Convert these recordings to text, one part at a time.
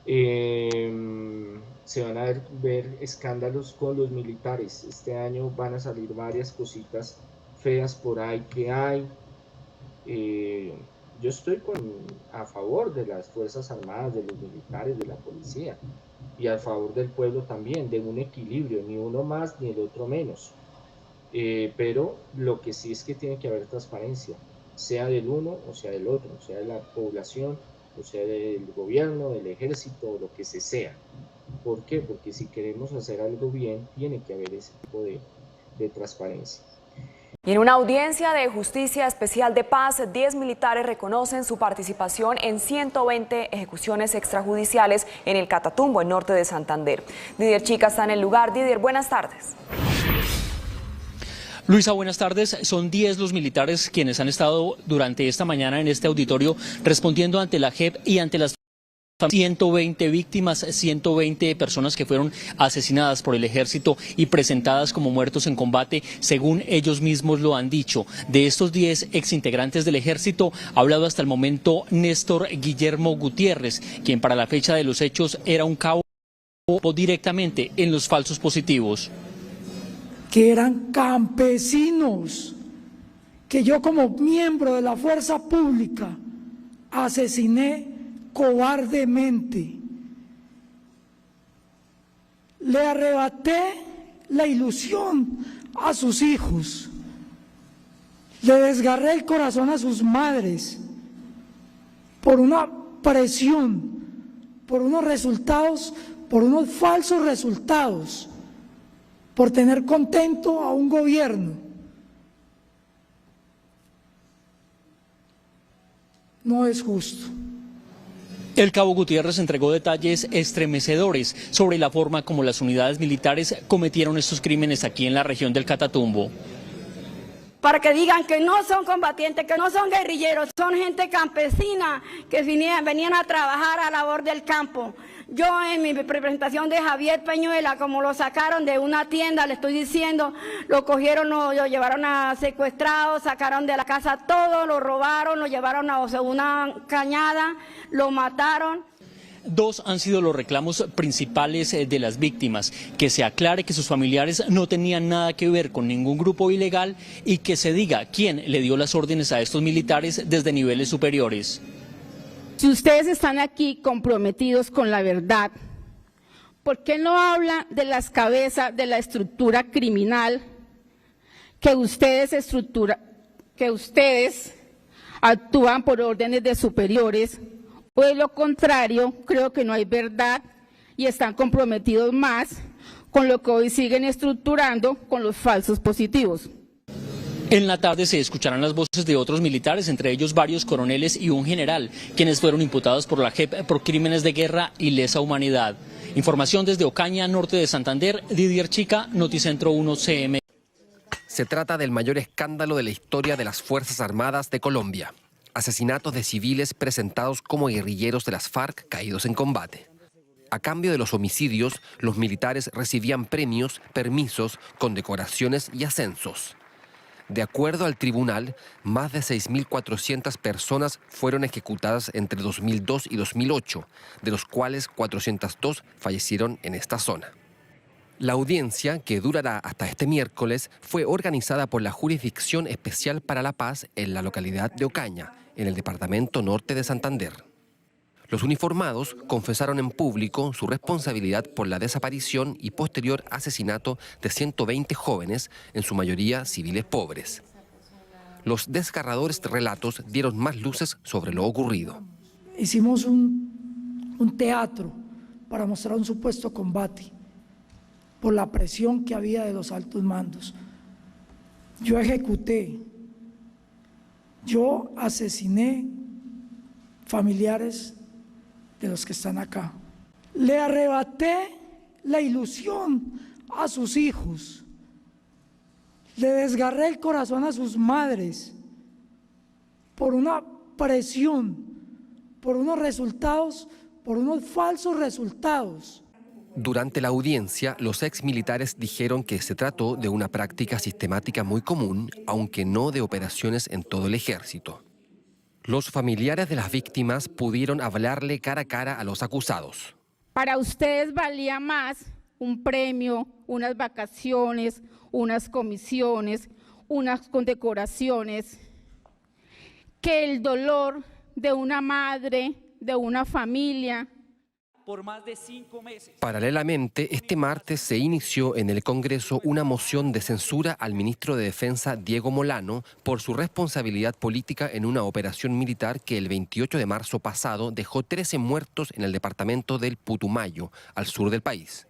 Se van a ver escándalos con los militares. Este año van a salir varias cositas feas por ahí que hay. Eh, yo estoy a favor de las Fuerzas Armadas, de los militares, de la policía, y a favor del pueblo también, de un equilibrio, ni uno más ni el otro menos. Pero lo que sí es que tiene que haber transparencia, sea del uno o sea del otro, sea de la población, o sea del gobierno, del ejército, o lo que se sea. ¿Por qué? Porque si queremos hacer algo bien, tiene que haber ese tipo de transparencia. Y en una audiencia de Justicia Especial de Paz, 10 militares reconocen su participación en 120 ejecuciones extrajudiciales en el Catatumbo, en norte de Santander. Didier Chica está en el lugar. Didier, buenas tardes. Luisa, buenas tardes. Son 10 los militares quienes han estado durante esta mañana en este auditorio respondiendo ante la JEP y ante las 120 víctimas, 120 personas que fueron asesinadas por el ejército y presentadas como muertos en combate, según ellos mismos lo han dicho. De estos 10 exintegrantes del ejército ha hablado hasta el momento Néstor Guillermo Gutiérrez, quien para la fecha de los hechos era un cabo directamente en los falsos positivos. Que eran campesinos, que yo como miembro de la fuerza pública asesiné cobardemente. Le arrebaté la ilusión a sus hijos, le desgarré el corazón a sus madres por una presión, por unos resultados, por unos falsos resultados, por tener contento a un gobierno. No es justo. El cabo Gutiérrez entregó detalles estremecedores sobre la forma como las unidades militares cometieron estos crímenes aquí en la región del Catatumbo. Para que digan que no son combatientes, que no son guerrilleros, son gente campesina que venían a trabajar a labor del campo. Yo en mi presentación de Javier Peñuela, como lo sacaron de una tienda, le estoy diciendo, lo cogieron, lo llevaron a secuestrado, sacaron de la casa todo, lo robaron, lo llevaron a una cañada, lo mataron. Dos han sido los reclamos principales de las víctimas: que se aclare que sus familiares no tenían nada que ver con ningún grupo ilegal y que se diga quién le dio las órdenes a estos militares desde niveles superiores. Si ustedes están aquí comprometidos con la verdad, ¿por qué no hablan de las cabezas de la estructura criminal que ustedes actúan por órdenes de superiores? O de lo contrario, creo que no hay verdad y están comprometidos más con lo que hoy siguen estructurando con los falsos positivos. En la tarde se escucharán las voces de otros militares, entre ellos varios coroneles y un general, quienes fueron imputados por la JEP por crímenes de guerra y lesa humanidad. Información desde Ocaña, norte de Santander. Didier Chica, Noticentro 1 CM. Se trata del mayor escándalo de la historia de las Fuerzas Armadas de Colombia. Asesinatos de civiles presentados como guerrilleros de las FARC caídos en combate. A cambio de los homicidios, los militares recibían premios, permisos, condecoraciones y ascensos. De acuerdo al tribunal, más de 6.400 personas fueron ejecutadas entre 2002 y 2008, de los cuales 402 fallecieron en esta zona. La audiencia, que durará hasta este miércoles, fue organizada por la Jurisdicción Especial para la Paz en la localidad de Ocaña, en el departamento norte de Santander. Los uniformados confesaron en público su responsabilidad por la desaparición y posterior asesinato de 120 jóvenes, en su mayoría civiles pobres. Los desgarradores relatos dieron más luces sobre lo ocurrido. Hicimos un teatro para mostrar un supuesto combate por la presión que había de los altos mandos. Yo ejecuté, yo asesiné familiares de los que están acá. Le arrebaté la ilusión a sus hijos, le desgarré el corazón a sus madres por una presión, por unos resultados, por unos falsos resultados. Durante la audiencia, los exmilitares dijeron que se trató de una práctica sistemática muy común, aunque no de operaciones en todo el ejército. Los familiares de las víctimas pudieron hablarle cara a cara a los acusados. Para ustedes valía más un premio, unas vacaciones, unas comisiones, unas condecoraciones, que el dolor de una madre, de una familia. Por más de 5 meses. Paralelamente, este martes se inició en el Congreso una moción de censura al ministro de Defensa, Diego Molano, por su responsabilidad política en una operación militar que el 28 de marzo pasado dejó 13 muertos en el departamento del Putumayo, al sur del país.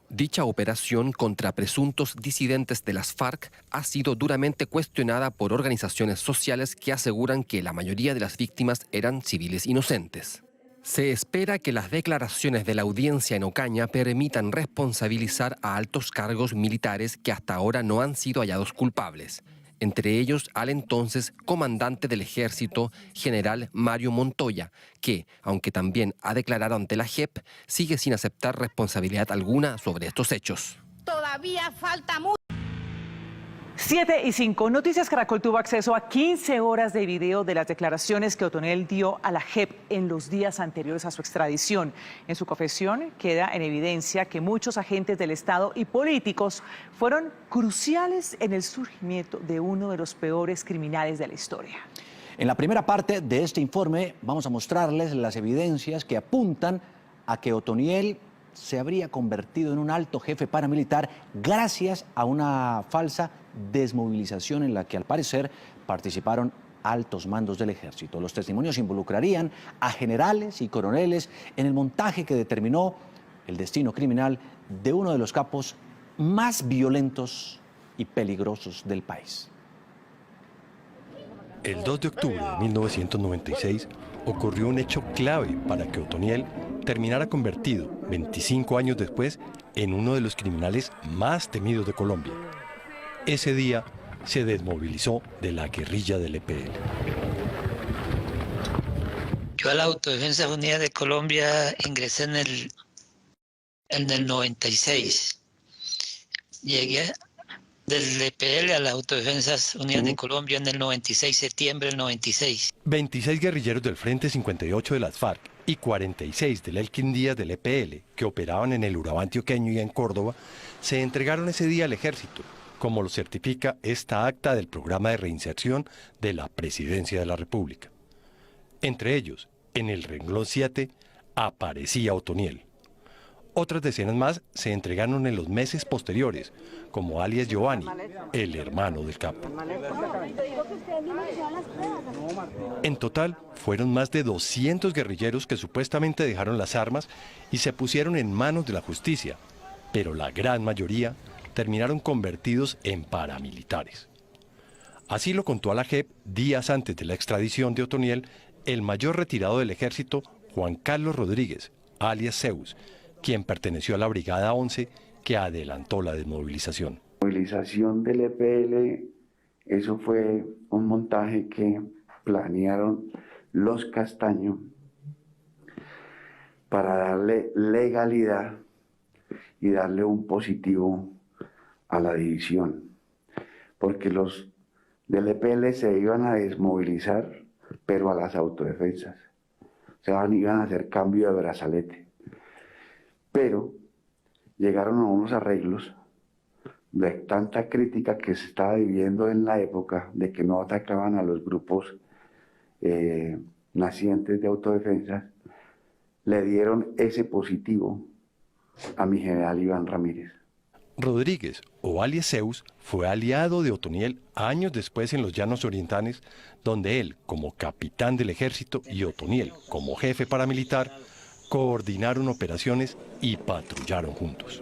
Dicha operación contra presuntos disidentes de las FARC ha sido duramente cuestionada por organizaciones sociales que aseguran que la mayoría de las víctimas eran civiles inocentes. Se espera que las declaraciones de la audiencia en Ocaña permitan responsabilizar a altos cargos militares que hasta ahora no han sido hallados culpables, entre ellos al entonces comandante del ejército, general Mario Montoya, que, aunque también ha declarado ante la JEP, sigue sin aceptar responsabilidad alguna sobre estos hechos. Todavía falta mucho. 7:05. Noticias Caracol tuvo acceso a 15 horas de video de las declaraciones que Otoniel dio a la JEP en los días anteriores a su extradición. En su confesión queda en evidencia que muchos agentes del Estado y políticos fueron cruciales en el surgimiento de uno de los peores criminales de la historia. En la primera parte de este informe vamos a mostrarles las evidencias que apuntan a que Otoniel se habría convertido en un alto jefe paramilitar gracias a una falsa desmovilización en la que al parecer participaron altos mandos del ejército. Los testimonios involucrarían a generales y coroneles en el montaje que determinó el destino criminal de uno de los capos más violentos y peligrosos del país. El 2 de octubre de 1996 ocurrió un hecho clave para que Otoniel terminara convertido, 25 años después, en uno de los criminales más temidos de Colombia. Ese día se desmovilizó de la guerrilla del EPL. Yo a la Autodefensa Unida de Colombia ingresé en el 96. Llegué del EPL a la Autodefensas Unidas de Colombia en el 96, septiembre del 96. 26 guerrilleros del Frente 58 de las FARC y 46 del Elkin Díaz del EPL, que operaban en el Urabá antioqueño y en Córdoba, se entregaron ese día al ejército, como lo certifica esta acta del programa de reinserción de la Presidencia de la República. Entre ellos, en el renglón 7, aparecía Otoniel. Otras decenas más se entregaron en los meses posteriores, como alias Giovanni, el hermano del capo. En total, fueron más de 200 guerrilleros que supuestamente dejaron las armas y se pusieron en manos de la justicia, pero la gran mayoría terminaron convertidos en paramilitares. Así lo contó a la JEP días antes de la extradición de Otoniel el mayor retirado del ejército, Juan Carlos Rodríguez, alias Zeus, quien perteneció a la Brigada 11 que adelantó la desmovilización. La movilización del EPL, eso fue un montaje que planearon los Castaño para darle legalidad y darle un positivo a la división, porque los del EPL se iban a desmovilizar, pero a las autodefensas, iban a hacer cambio de brazalete. Pero llegaron a unos arreglos de tanta crítica que se estaba viviendo en la época de que no atacaban a los grupos nacientes de autodefensas, le dieron ese positivo a mi general Iván Ramírez. Rodríguez, o alias Zeus, fue aliado de Otoniel años después en los Llanos Orientales, donde él, como capitán del ejército, y Otoniel, como jefe paramilitar, coordinaron operaciones y patrullaron juntos.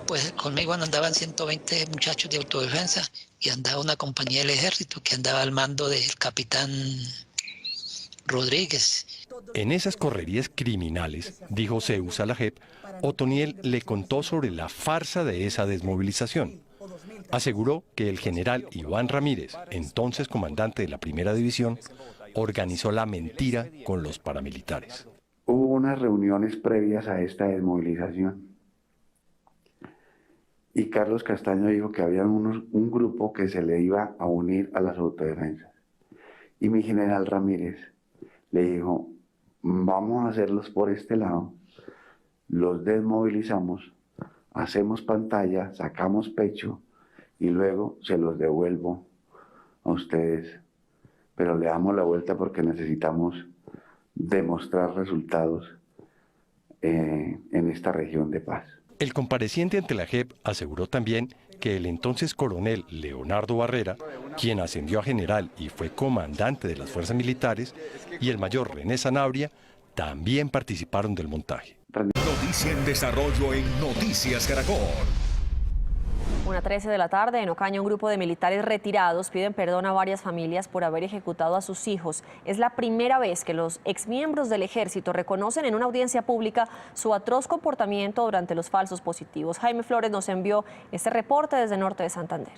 Pues conmigo andaban 120 muchachos de autodefensa y andaba una compañía del ejército que andaba al mando del capitán Rodríguez. En esas correrías criminales, dijo Zeus a la JEP, Otoniel le contó sobre la farsa de esa desmovilización. Aseguró que el general Iván Ramírez, entonces comandante de la Primera División, organizó la mentira con los paramilitares. Hubo unas reuniones previas a esta desmovilización y Carlos Castaño dijo que había un grupo que se le iba a unir a las autodefensas Y mi general Ramírez le dijo, vamos a hacerlos por este lado, los desmovilizamos, hacemos pantalla, sacamos pecho y luego se los devuelvo a ustedes. Pero le damos la vuelta porque necesitamos demostrar resultados en esta región de paz. El compareciente ante la JEP aseguró también que el entonces coronel Leonardo Barrera, quien ascendió a general y fue comandante de las fuerzas militares, y el mayor René Sanabria también participaron del montaje. Noticia en desarrollo en Noticias Caracol. 1:13 de la tarde, en Ocaña, un grupo de militares retirados piden perdón a varias familias por haber ejecutado a sus hijos. Es la primera vez que los exmiembros del ejército reconocen en una audiencia pública su atroz comportamiento durante los falsos positivos. Jaime Flores nos envió este reporte desde Norte de Santander.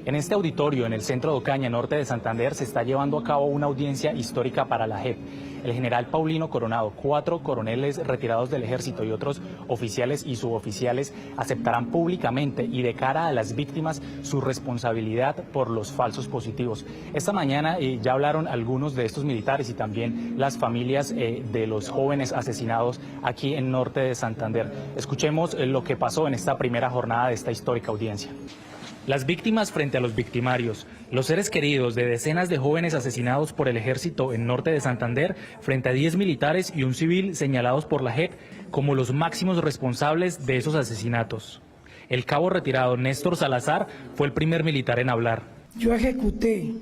En este auditorio, en el centro de Ocaña, norte de Santander, se está llevando a cabo una audiencia histórica para la JEP. El general Paulino Coronado, 4 coroneles retirados del ejército y otros oficiales y suboficiales aceptarán públicamente y de cara a las víctimas su responsabilidad por los falsos positivos. Esta mañana ya hablaron algunos de estos militares y también las familias de los jóvenes asesinados aquí en norte de Santander. Escuchemos lo que pasó en esta primera jornada de esta histórica audiencia. Las víctimas frente a los victimarios, los seres queridos de decenas de jóvenes asesinados por el ejército en norte de Santander frente a 10 militares y un civil señalados por la JEP como los máximos responsables de esos asesinatos. El cabo retirado Néstor Salazar fue el primer militar en hablar. Yo ejecuté,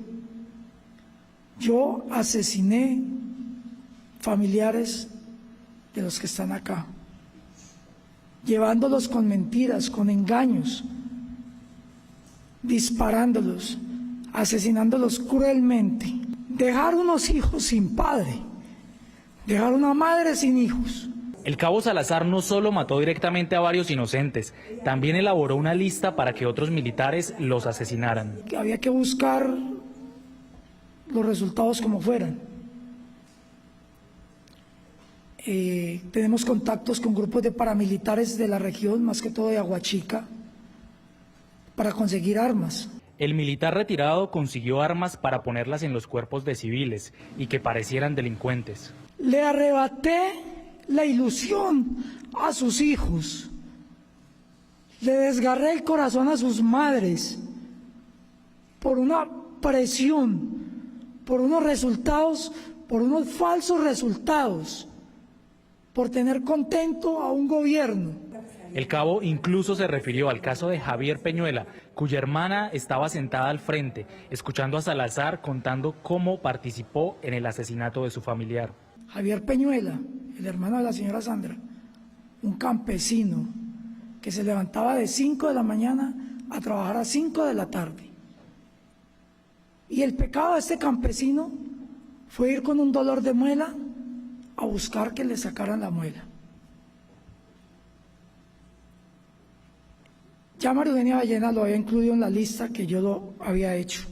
yo asesiné familiares de los que están acá, llevándolos con mentiras, con engaños, disparándolos, asesinándolos cruelmente, dejar unos hijos sin padre, dejar una madre sin hijos. El cabo Salazar no solo mató directamente a varios inocentes, también elaboró una lista para que otros militares los asesinaran. Había que buscar los resultados como fueran. Tenemos contactos con grupos de paramilitares de la región, más que todo de Aguachica, para conseguir armas. El militar retirado consiguió armas para ponerlas en los cuerpos de civiles y que parecieran delincuentes. Le arrebaté la ilusión a sus hijos, le desgarré el corazón a sus madres por una presión, por unos resultados, por unos falsos resultados, por tener contento a un gobierno. El cabo incluso se refirió al caso de Javier Peñuela, cuya hermana estaba sentada al frente, escuchando a Salazar contando cómo participó en el asesinato de su familiar. Javier Peñuela, el hermano de la señora Sandra, un campesino que se levantaba de 5 de la mañana a trabajar a 5 de la tarde. Y el pecado de este campesino fue ir con un dolor de muela a buscar que le sacaran la muela. Ya María Eugenia Ballena lo había incluido en la lista que yo lo había hecho.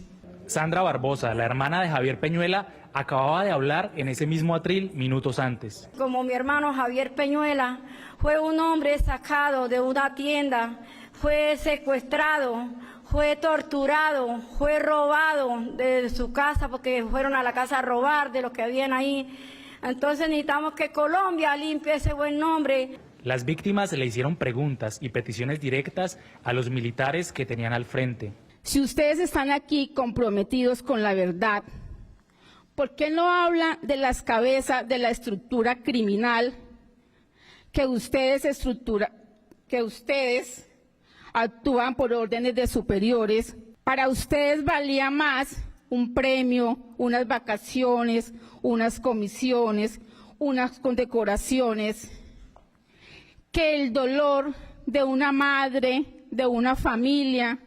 Sandra Barbosa, la hermana de Javier Peñuela, acababa de hablar en ese mismo atril minutos antes. Como mi hermano Javier Peñuela fue un hombre sacado de una tienda, fue secuestrado, fue torturado, fue robado de su casa porque fueron a la casa a robar de lo que habían ahí. Entonces necesitamos que Colombia limpie ese buen nombre. Las víctimas le hicieron preguntas y peticiones directas a los militares que tenían al frente. Si ustedes están aquí comprometidos con la verdad, ¿por qué no hablan de las cabezas de la estructura criminal que ustedes actúan por órdenes de superiores? Para ustedes valía más un premio, unas vacaciones, unas comisiones, unas condecoraciones, que el dolor de una madre, de una familia,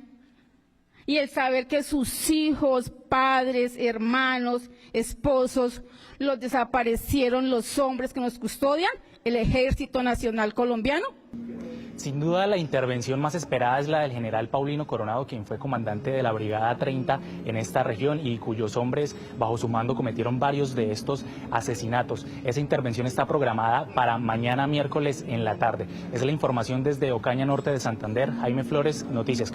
y el saber que sus hijos, padres, hermanos, esposos, los desaparecieron los hombres que nos custodian, el Ejército Nacional Colombiano. Sin duda la intervención más esperada es la del general Paulino Coronado, quien fue comandante de la Brigada 30 en esta región y cuyos hombres bajo su mando cometieron varios de estos asesinatos. Esa intervención está programada para mañana miércoles en la tarde. Es la información desde Ocaña, norte de Santander. Jaime Flores, Noticias Caracol.